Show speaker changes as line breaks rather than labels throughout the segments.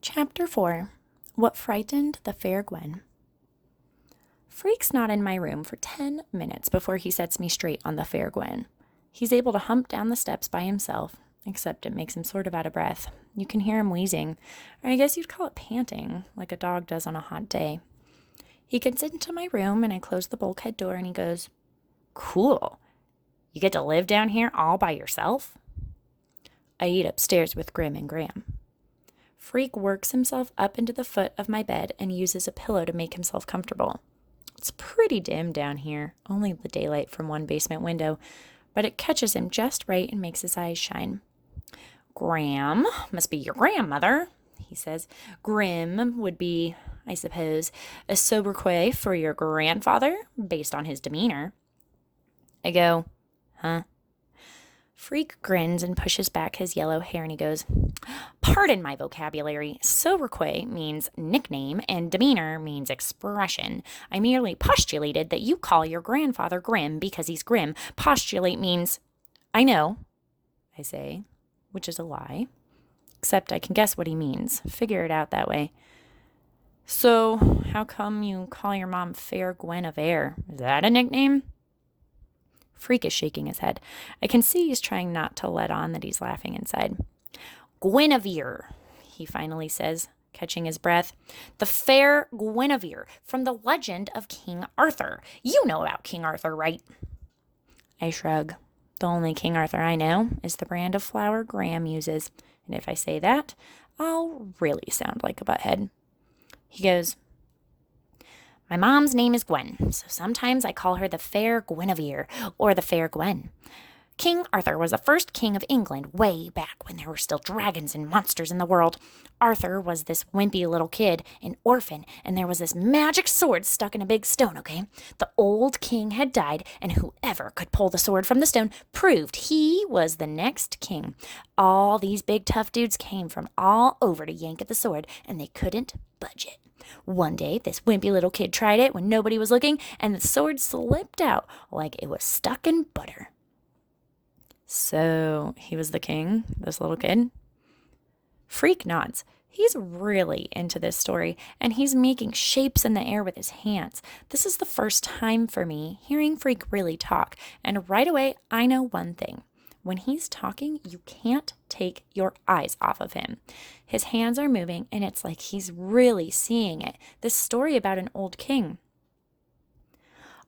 Chapter 4. What Frightened the Fair Gwen. Freak's not in my room for 10 minutes before he sets me straight on the Fair Gwen. He's able to hump down the steps by himself, except it makes him sort of out of breath. You can hear him wheezing, or I guess you'd call it panting, like a dog does on a hot day. He gets into my room and I close the bulkhead door and he goes, "Cool. You get to live down here all by yourself?" I eat upstairs with Grim and Graham. Freak works himself up into the foot of my bed and uses a pillow to make himself comfortable. It's pretty dim down here, only the daylight from one basement window, but it catches him just right and makes his eyes shine. "Graham must be your grandmother," he says. "Grim would be, I suppose, a sobriquet for your grandfather, based on his demeanor." I go, "Huh?" Freak grins and pushes back his yellow hair and he goes, "Pardon my vocabulary. Sobriquet means nickname and demeanor means expression. I merely postulated that you call your grandfather Grim because he's grim. Postulate means—" "I know," I say, which is a lie. Except I can guess what he means. Figure it out that way. "So, how come you call your mom Fair Guinevere? Is that a nickname?" Freak is shaking his head. I can see he's trying not to let on that he's laughing inside. "Guinevere," he finally says, catching his breath. "The Fair Guinevere, from the legend of King Arthur. You know about King Arthur, right?" I shrug. The only King Arthur I know is the brand of flour Graham uses, and if I say that, I'll really sound like a butthead. He goes, "My mom's name is Gwen, so sometimes I call her the Fair Guinevere, or the Fair Gwen. King Arthur was the first king of England way back when there were still dragons and monsters in the world. Arthur was this wimpy little kid, an orphan, and there was this magic sword stuck in a big stone, okay? The old king had died, and whoever could pull the sword from the stone proved he was the next king. All these big tough dudes came from all over to yank at the sword, and they couldn't budge it. One day, this wimpy little kid tried it when nobody was looking, and the sword slipped out like it was stuck in butter." "So, he was the king, this little kid?" Freak nods. He's really into this story, and he's making shapes in the air with his hands. This is the first time for me hearing Freak really talk, and right away, I know one thing. When he's talking, you can't take your eyes off of him. His hands are moving, and it's like he's really seeing it. This story about an old king.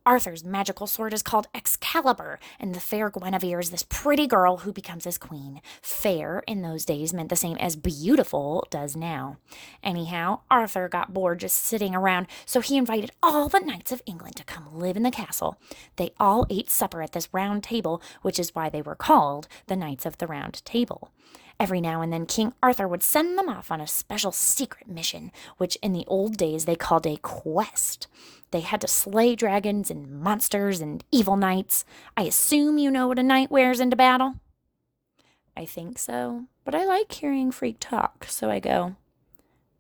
"Arthur's magical sword is called Excalibur, and the Fair Guinevere is this pretty girl who becomes his queen. Fair in those days meant the same as beautiful does now. Anyhow, Arthur got bored just sitting around, so he invited all the knights of England to come live in the castle. They all ate supper at this round table, which is why they were called the Knights of the Round Table. Every now and then King Arthur would send them off on a special secret mission, which in the old days they called a quest. They had to slay dragons and monsters and evil knights. I assume you know what a knight wears into battle?" I think so, but I like hearing Freak talk, so I go,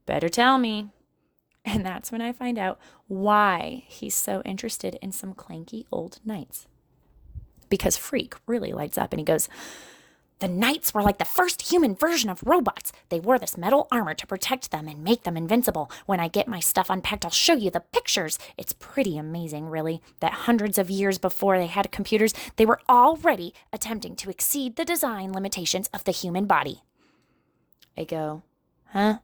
"Better tell me." And that's when I find out why he's so interested in some clanky old knights. Because Freak really lights up and he goes, "The knights were like the first human version of robots. They wore this metal armor to protect them and make them invincible. When I get my stuff unpacked, I'll show you the pictures. It's pretty amazing, really, that hundreds of years before they had computers, they were already attempting to exceed the design limitations of the human body." I go, "Huh?"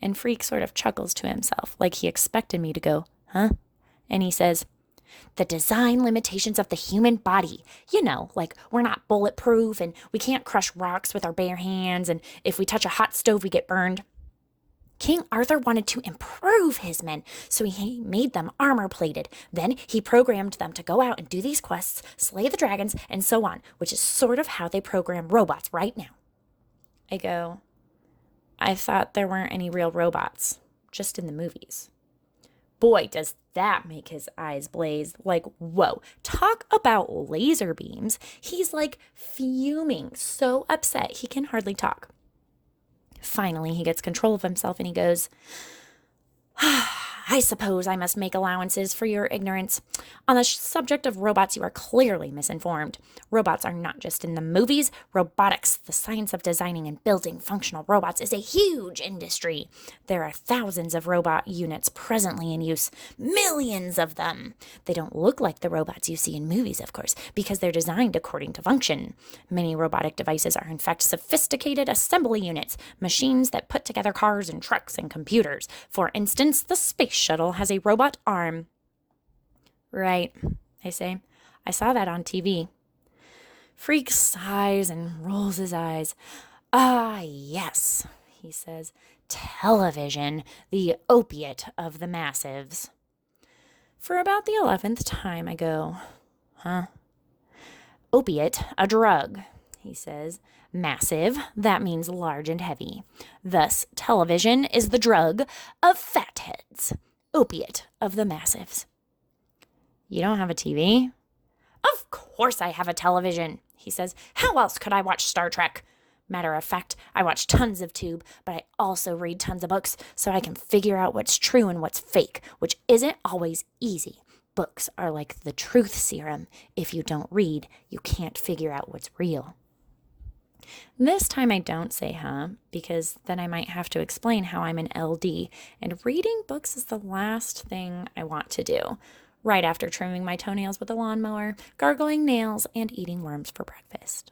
And Freak sort of chuckles to himself, like he expected me to go, "Huh?" And he says, "The design limitations of the human body. You know, like we're not bulletproof and we can't crush rocks with our bare hands, and if we touch a hot stove, we get burned. King Arthur wanted to improve his men, so he made them armor-plated. Then he programmed them to go out and do these quests, slay the dragons, and so on, which is sort of how they program robots right now." I go, "I thought there weren't any real robots, just in the movies." Boy, does that make his eyes blaze. Like, whoa, talk about laser beams. He's like fuming, so upset he can hardly talk. Finally, he gets control of himself and he goes, "I I suppose I must make allowances for your ignorance. On the subject of robots, you are clearly misinformed. Robots are not just in the movies. Robotics, the science of designing and building functional robots, is a huge industry. There are thousands of robot units presently in use, millions of them. They don't look like the robots you see in movies, of course, because they're designed according to function. Many robotic devices are in fact sophisticated assembly units, machines that put together cars and trucks and computers. For instance, the space shuttle has a robot arm. Right, I say. I saw that on TV. Freak sighs and rolls his eyes. Ah, yes, he says. Television, the opiate of the massives. For about the 11th time, I go, huh? Opiate, a drug, he says. Massive, that means large and heavy. Thus, television is the drug of fatheads. Opiate of the massives. You don't have a TV? Of course I have a television, he says. How else could I watch Star Trek? Matter of fact, I watch tons of tube, but I also read tons of books so I can figure out what's true and what's fake, which isn't always easy. Books are like the truth serum. If you don't read, you can't figure out what's real. This time I don't say huh, because then I might have to explain how I'm an LD, and reading books is the last thing I want to do, right after trimming my toenails with a lawnmower, gargling nails, and eating worms for breakfast.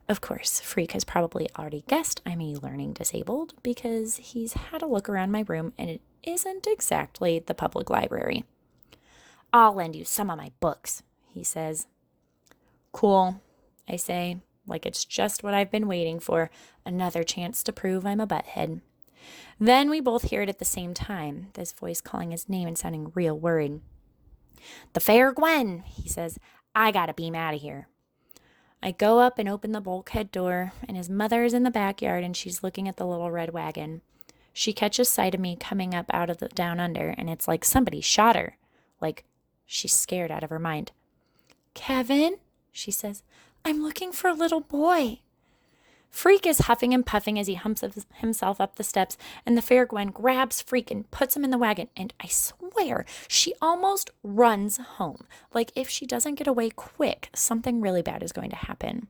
Of course, Freak has probably already guessed I'm a learning disabled because he's had a look around my room and it isn't exactly the public library. I'll lend you some of my books, he says. Cool, I say, like it's just what I've been waiting for, another chance to prove I'm a butthead. Then we both hear it at the same time, this voice calling his name and sounding real worried. The Fair Gwen, he says. I gotta beam out of here. I go up and open the bulkhead door, and his mother is in the backyard, and she's looking at the little red wagon. She catches sight of me coming up out of the down under, and it's like somebody shot her. Like she's scared out of her mind. Kevin, she says, I'm looking for a little boy. Freak is huffing and puffing as he humps himself up the steps, and the Fair Gwen grabs Freak and puts him in the wagon, and I swear she almost runs home. Like if she doesn't get away quick, something really bad is going to happen.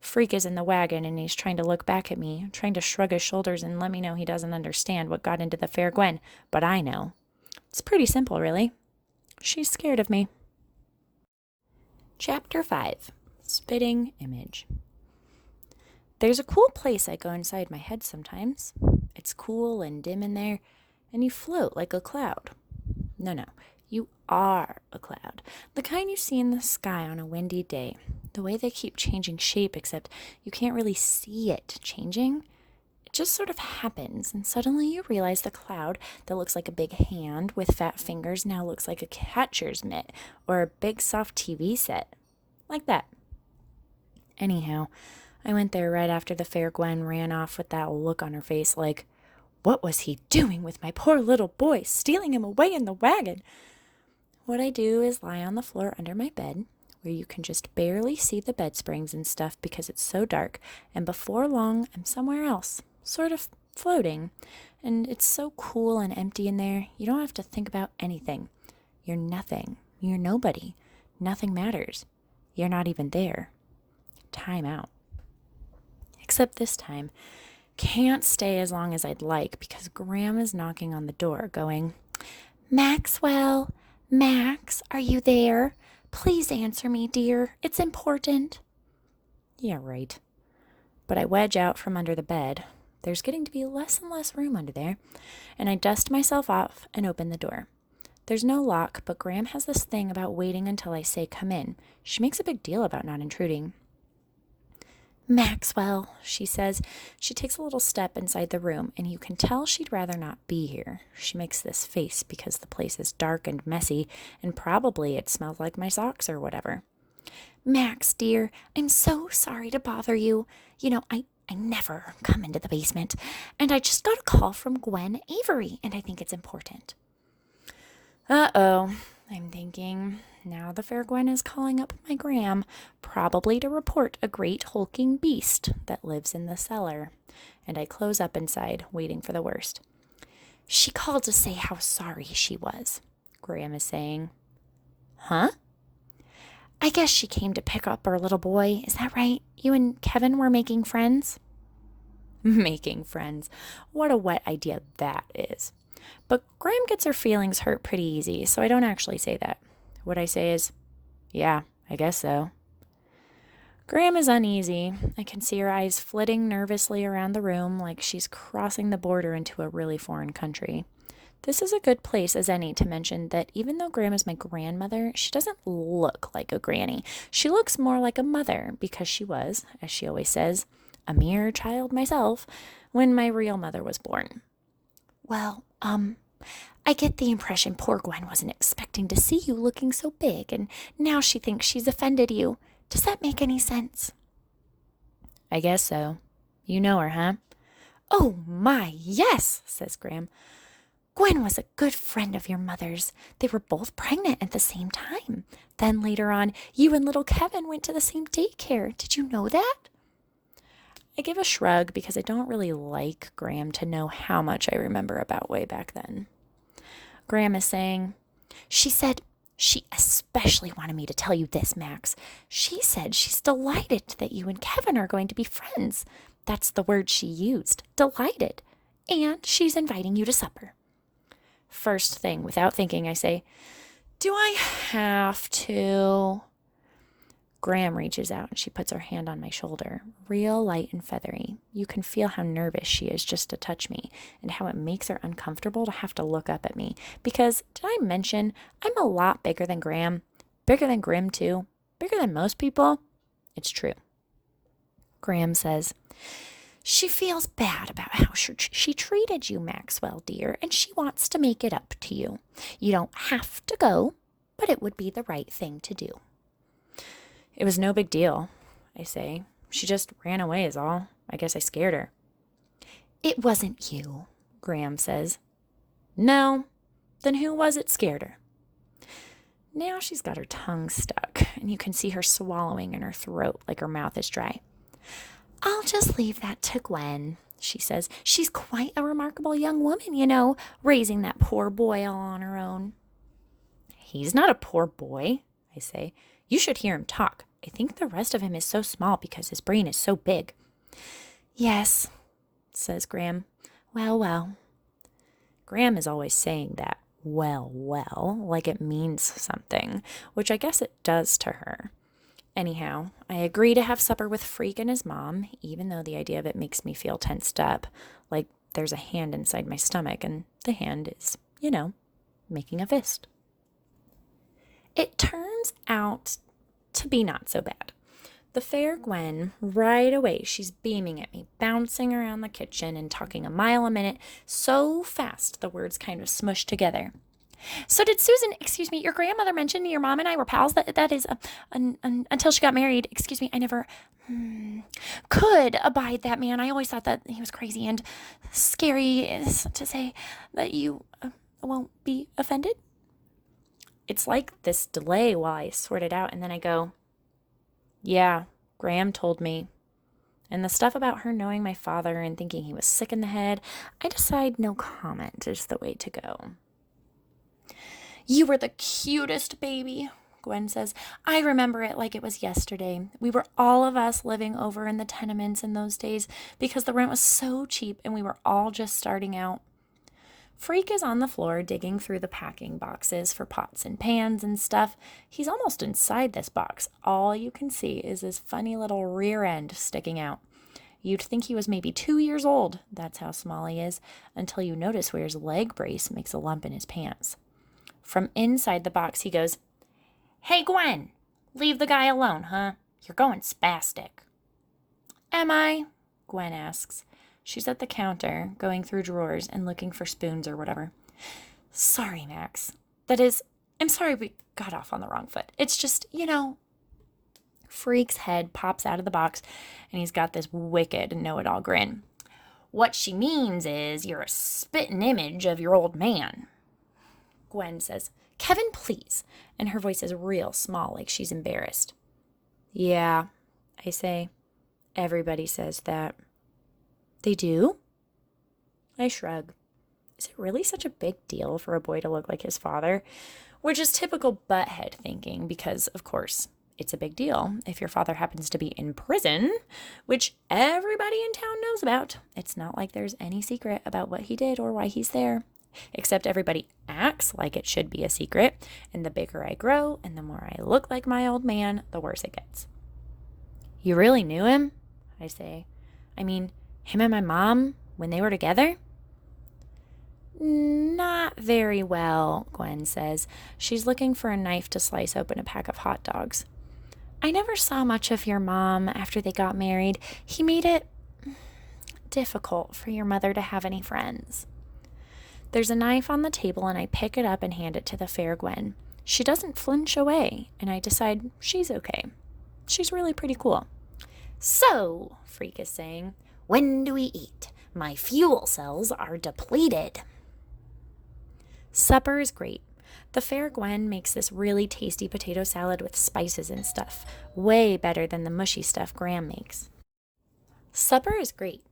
Freak is in the wagon, and he's trying to look back at me, trying to shrug his shoulders and let me know he doesn't understand what got into the Fair Gwen, but I know. It's pretty simple, really. She's scared of me. Chapter 5. Spitting Image. There's a cool place I go inside my head sometimes. It's cool and dim in there, and you float like a cloud. No, you are a cloud. The kind you see in the sky on a windy day. The way they keep changing shape, except you can't really see it changing. It just sort of happens, and suddenly you realize the cloud that looks like a big hand with fat fingers now looks like a catcher's mitt or a big soft TV set. Like that. Anyhow, I went there right after the Fair Gwen ran off with that look on her face like, what was he doing with my poor little boy, stealing him away in the wagon? What I do is lie on the floor under my bed, where you can just barely see the bed springs and stuff because it's so dark, and before long I'm somewhere else, sort of floating, and it's so cool and empty in there, you don't have to think about anything. You're nothing. You're nobody. Nothing matters. You're not even there. Time out. Except this time, can't stay as long as I'd like because Graham is knocking on the door going, Maxwell, Max, are you there? Please answer me, dear. It's important. Yeah, right. But I wedge out from under the bed. There's getting to be less and less room under there, and I dust myself off and open the door. There's no lock, but Graham has this thing about waiting until I say come in. She makes a big deal about not intruding. Maxwell, she says. She takes a little step inside the room, and you can tell she'd rather not be here. She makes this face because the place is dark and messy, and probably it smells like my socks or whatever. Max, dear, I'm so sorry to bother you. You know, I never come into the basement, and I just got a call from Gwen Avery, and I think it's important. Uh-oh, I'm thinking. Now the Fair Gwen is calling up my Graham, probably to report a great hulking beast that lives in the cellar. And I close up inside, waiting for the worst. She called to say how sorry she was, Graham is saying. Huh? I guess she came to pick up our little boy. Is that right? You and Kevin were making friends? Making friends. What a wet idea that is. But Graham gets her feelings hurt pretty easy, so I don't actually say that. What I say is, yeah, I guess so. Graham is uneasy. I can see her eyes flitting nervously around the room like she's crossing the border into a really foreign country. This is a good place as any to mention that even though Graham is my grandmother, she doesn't look like a granny. She looks more like a mother because she was, as she always says, a mere child myself when my real mother was born. Well, I get the impression poor Gwen wasn't expecting to see you looking so big, and now she thinks she's offended you. Does that make any sense? I guess so. You know her, huh? Oh my, yes, says Graham. Gwen was a good friend of your mother's. They were both pregnant at the same time. Then later on, you and little Kevin went to the same daycare. Did you know that? I give a shrug because I don't really like Graham to know how much I remember about way back then. Graham is saying, she said she especially wanted me to tell you this, Max. She said she's delighted that you and Kevin are going to be friends. That's the word she used, delighted. And she's inviting you to supper. First thing, without thinking, I say, do I have to? Graham reaches out and she puts her hand on my shoulder, real light and feathery. You can feel how nervous she is just to touch me and how it makes her uncomfortable to have to look up at me. Because, did I mention, I'm a lot bigger than Graham, bigger than Grim too, bigger than most people? It's true. Graham says, she feels bad about how she treated you, Maxwell, dear, and she wants to make it up to you. You don't have to go, but it would be the right thing to do. It was no big deal, I say. She just ran away is all. I guess I scared her. It wasn't you, Graham says. No? Then who was it scared her? Now she's got her tongue stuck, and you can see her swallowing in her throat like her mouth is dry. I'll just leave that to Gwen, she says. She's quite a remarkable young woman, you know, raising that poor boy all on her own. He's not a poor boy, I say. You should hear him talk. I think the rest of him is so small because his brain is so big. Yes, says Graham. Well, well. Graham is always saying that, well, like it means something, which I guess it does to her. Anyhow, I agree to have supper with Freak and his mom, even though the idea of it makes me feel tensed up, like there's a hand inside my stomach, and the hand is, you know, making a fist. It turns out to be not so bad. The fair Gwen, right away, she's beaming at me, bouncing around the kitchen and talking a mile a minute, so fast the words kind of smush together. So did Susan, your grandmother mentioned your mom and I were pals? That is, until she got married. I never could abide that man. I always thought that he was crazy and scary, is to say that you won't be offended. It's like this delay while I sort it out, and then I go, yeah, Graham told me. And the stuff about her knowing my father and thinking he was sick in the head, I decide no comment is the way to go. You were the cutest baby, Gwen says. I remember it like it was yesterday. We were all of us living over in the tenements in those days because the rent was so cheap and we were all just starting out. Freak is on the floor digging through the packing boxes for pots and pans and stuff. He's almost inside this box. All you can see is his funny little rear end sticking out. You'd think he was maybe 2 years old, that's how small he is, until you notice where his leg brace makes a lump in his pants. From inside the box, he goes, Hey, Gwen, leave the guy alone, huh? You're going spastic. Am I? Gwen asks. She's at the counter, going through drawers and looking for spoons or whatever. Sorry, Max. That is, I'm sorry we got off on the wrong foot. It's just, you know. Freak's head pops out of the box, and he's got this wicked know-it-all grin. What she means is you're a spitting image of your old man. Gwen says, Kevin, please. And her voice is real small, like she's embarrassed. Yeah, I say. Everybody says that. They do? I shrug. is it really such a big deal for a boy to look like his father? Which is typical butthead thinking because, of course, it's a big deal if your father happens to be in prison, which everybody in town knows about. It's not like there's any secret about what he did or why he's there, except everybody acts like it should be a secret. And the bigger I grow and the more I look like my old man, the worse it gets. You really knew him? I say. I mean, him and my mom, when they were together? Not very well, Gwen says. She's looking for a knife to slice open a pack of hot dogs. I never saw much of your mom after they got married. He made it difficult for your mother to have any friends. There's a knife on the table and I pick it up and hand it to the fair Gwen. She doesn't flinch away and I decide she's okay. She's really pretty cool. So, Freak is saying, when do we eat? My fuel cells are depleted. Supper is great. The fair Gwen makes this really tasty potato salad with spices and stuff. Way better than the mushy stuff Graham makes. Supper is great.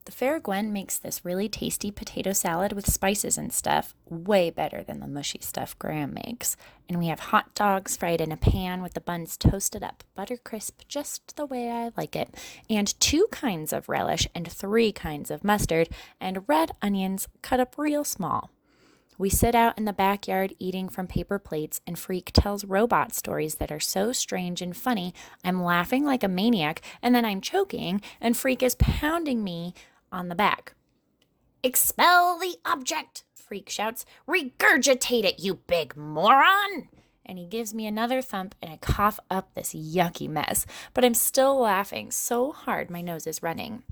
The fair Gwen makes this really tasty potato salad with spices and stuff. Way better than the mushy stuff Graham makes. And we have hot dogs fried in a pan with the buns toasted up, butter crisp just the way I like it, and 2 kinds of relish and 3 kinds of mustard, and red onions cut up real small. We sit out in the backyard eating from paper plates, and Freak tells robot stories that are so strange and funny, I'm laughing like a maniac, and then I'm choking, and Freak is pounding me on the back. Expel the object, Freak shouts. Regurgitate it, you big moron! And he gives me another thump, and I cough up this yucky mess, but I'm still laughing so hard my nose is running.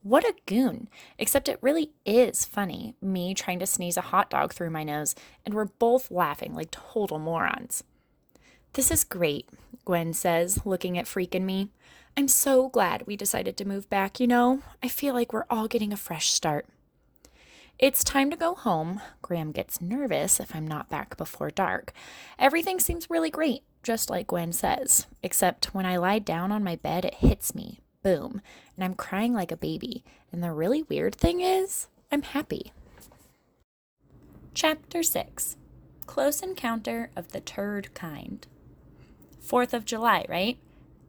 What a goon, except it really is funny, me trying to sneeze a hot dog through my nose, and we're both laughing like total morons. This is great, Gwen says, looking at Freak and me. I'm so glad we decided to move back, you know. I feel like we're all getting a fresh start. It's time to go home. Graham gets nervous if I'm not back before dark. Everything seems really great, just like Gwen says, except when I lie down on my bed, it hits me. Boom. And I'm crying like a baby. And the really weird thing is, I'm happy. Chapter 6. Close Encounter of the Turd Kind. 4th of July, right?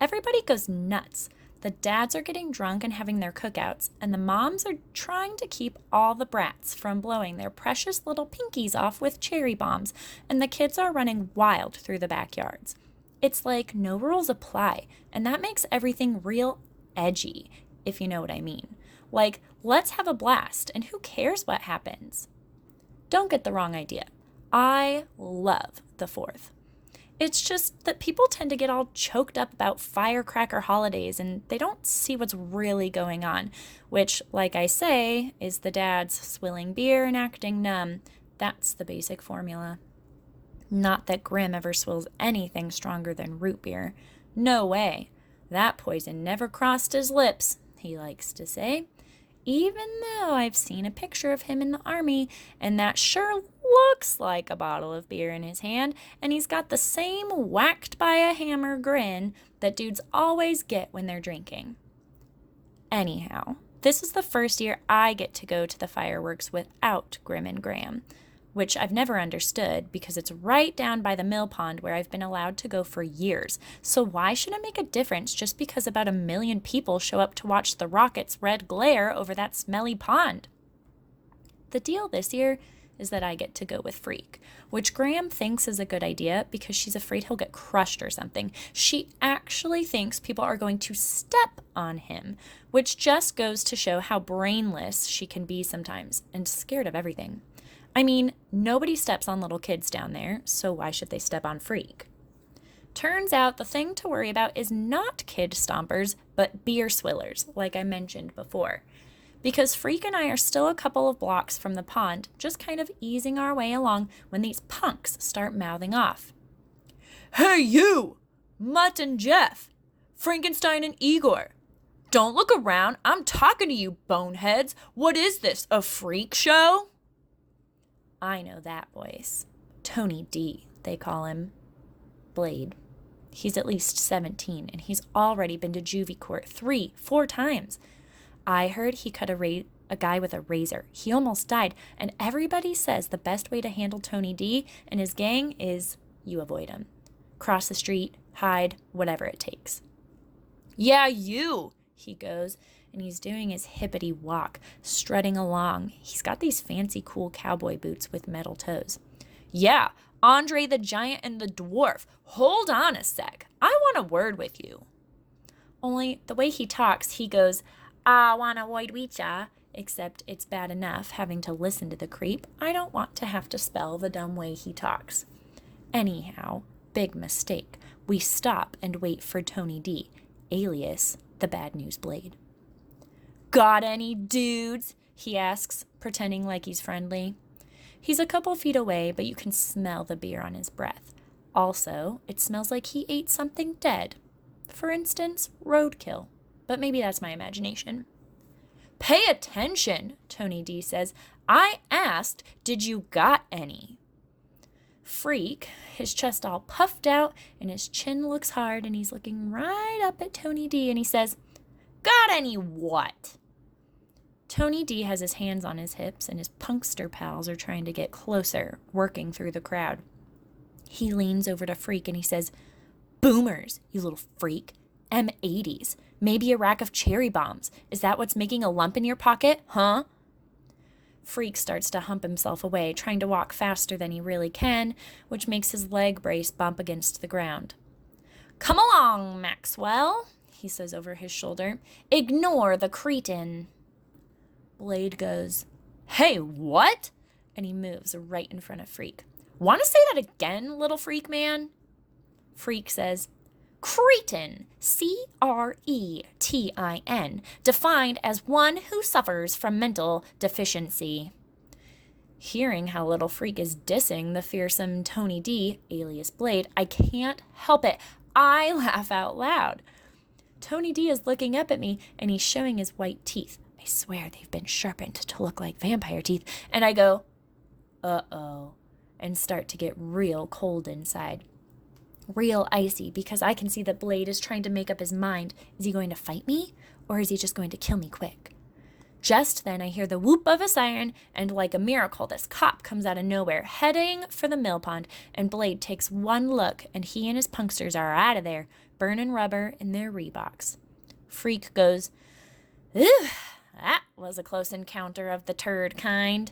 Everybody goes nuts. The dads are getting drunk and having their cookouts, and the moms are trying to keep all the brats from blowing their precious little pinkies off with cherry bombs, and the kids are running wild through the backyards. It's like no rules apply, and that makes everything real edgy, if you know what I mean. Like, let's have a blast, and who cares what happens? Don't get the wrong idea. I love the 4th. It's just that people tend to get all choked up about firecracker holidays and they don't see what's really going on, which, like I say, is the dads swilling beer and acting numb. That's the basic formula. Not that Grim ever swills anything stronger than root beer. No way. That poison never crossed his lips, he likes to say. Even though I've seen a picture of him in the army, and that sure looks like a bottle of beer in his hand, and he's got the same whacked by a hammer grin that dudes always get when they're drinking. Anyhow, this is the first year I get to go to the fireworks without Grim and Graham, which I've never understood because it's right down by the mill pond where I've been allowed to go for years. So why should it make a difference just because about 1 million people show up to watch the rockets' red glare over that smelly pond? The deal this year is that I get to go with Freak, which Graham thinks is a good idea because she's afraid he'll get crushed or something. She actually thinks people are going to step on him, which just goes to show how brainless she can be sometimes and scared of everything. I mean, nobody steps on little kids down there, so why should they step on Freak? Turns out the thing to worry about is not kid stompers, but beer swillers, like I mentioned before. Because Freak and I are still a couple of blocks from the pond, just kind of easing our way along when these punks start mouthing off. Hey you! Mutt and Jeff! Frankenstein and Igor! Don't look around, I'm talking to you, boneheads! What is this, a freak show? I know that voice. Tony D, they call him. Blade. He's at least 17, and he's already been to juvie court 3-4 times. I heard he cut a a guy with a razor. He almost died, and everybody says the best way to handle Tony D and his gang is you avoid him. Cross the street, hide, whatever it takes. Yeah, you, he goes, and he's doing his hippity walk, strutting along. He's got these fancy cool cowboy boots with metal toes. Yeah, Andre the Giant and the Dwarf. Hold on a sec. I want a word with you. Only the way he talks, he goes, I want a word with ya. Except it's bad enough having to listen to the creep. I don't want to have to spell the dumb way he talks. Anyhow, big mistake. We stop and wait for Tony D, alias the Bad News Blade. Got any dudes? He asks, pretending like he's friendly. He's a couple feet away, but you can smell the beer on his breath. Also, it smells like he ate something dead. For instance, roadkill. But maybe that's my imagination. Pay attention, Tony D says. I asked, did you got any? Freak, his chest all puffed out and his chin looks hard and he's looking right up at Tony D and he says, got any what? Tony D has his hands on his hips and his punkster pals are trying to get closer, working through the crowd. He leans over to Freak and he says, boomers, you little freak. M80s. Maybe a rack of cherry bombs. Is that what's making a lump in your pocket, huh? Freak starts to hump himself away, trying to walk faster than he really can, which makes his leg brace bump against the ground. Come along, Maxwell, he says over his shoulder. Ignore the cretin. Blade goes, hey, what? And he moves right in front of Freak. Want to say that again, little freak man? Freak says, cretin, C-R-E-T-I-N, defined as one who suffers from mental deficiency. Hearing how little Freak is dissing the fearsome Tony D, alias Blade, I can't help it. I laugh out loud. Tony D is looking up at me, and he's showing his white teeth. I swear they've been sharpened to look like vampire teeth. And I go, uh-oh, and start to get real cold inside. Real icy, because I can see that Blade is trying to make up his mind. Is he going to fight me, or is he just going to kill me quick? Just then, I hear the whoop of a siren, and like a miracle, this cop comes out of nowhere, heading for the mill pond, and Blade takes one look, and he and his punksters are out of there, burning rubber in their Reeboks. Freak goes, "Ew, that was a close encounter of the turd kind."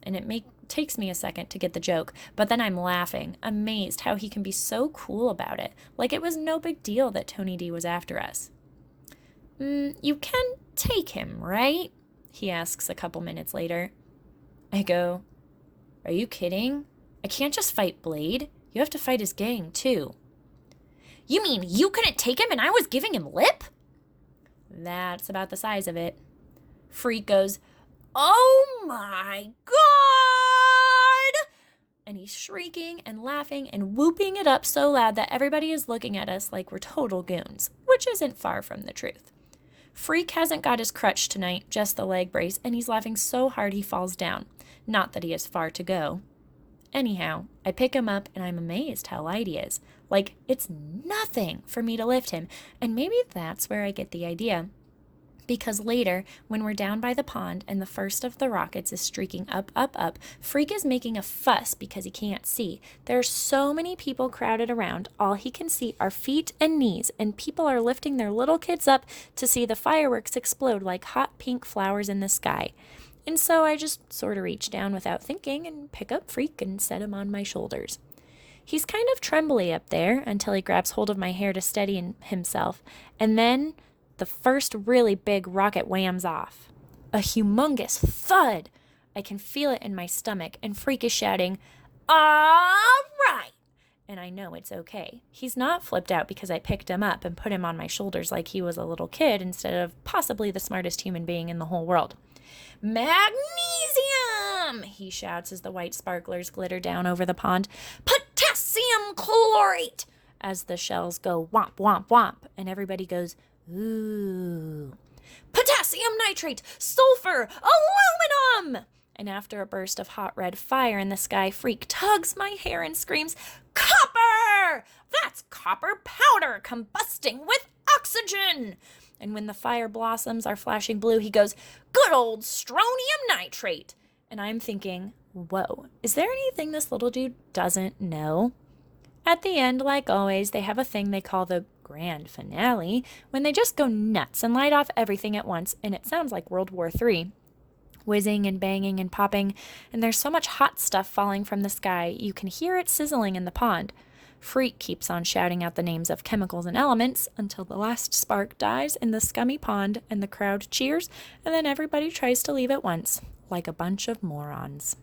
And it takes me a second to get the joke, but then I'm laughing, amazed how he can be so cool about it, like it was no big deal that Tony D was after us. You can take him, right? He asks a couple minutes later. I go, are you kidding? I can't just fight Blade. You have to fight his gang, too. You mean you couldn't take him and I was giving him lip? That's about the size of it. Freak goes, oh my God! And he's shrieking and laughing and whooping it up so loud that everybody is looking at us like we're total goons, which isn't far from the truth. Freak hasn't got his crutch tonight, just the leg brace, and he's laughing so hard he falls down. Not that he has far to go. Anyhow, I pick him up and I'm amazed how light he is. Like, it's nothing for me to lift him, and maybe that's where I get the idea. Because later, when we're down by the pond and the first of the rockets is streaking up, up, up, Freak is making a fuss because he can't see. There are so many people crowded around, all he can see are feet and knees, and people are lifting their little kids up to see the fireworks explode like hot pink flowers in the sky. And so I just sort of reach down without thinking and pick up Freak and set him on my shoulders. He's kind of trembly up there until he grabs hold of my hair to steady himself, and then the first really big rocket whams off. A humongous thud. I can feel it in my stomach, and Freak is shouting, all right! And I know it's okay. He's not flipped out because I picked him up and put him on my shoulders like he was a little kid instead of possibly the smartest human being in the whole world. Magnesium! He shouts as the white sparklers glitter down over the pond. Potassium chlorate! As the shells go womp, womp, womp, and everybody goes, ooh. Potassium nitrate, sulfur, aluminum! And after a burst of hot red fire in the sky, Freak tugs my hair and screams, copper! That's copper powder combusting with oxygen! And when the fire blossoms are flashing blue, he goes, "Good old strontium nitrate." And I'm thinking, whoa, is there anything this little dude doesn't know? At the end, like always, they have a thing they call the grand finale, when they just go nuts and light off everything at once, and it sounds like World War III. Whizzing and banging and popping, and there's so much hot stuff falling from the sky, you can hear it sizzling in the pond. Freak keeps on shouting out the names of chemicals and elements until the last spark dies in the scummy pond and the crowd cheers, and then everybody tries to leave at once, like a bunch of morons.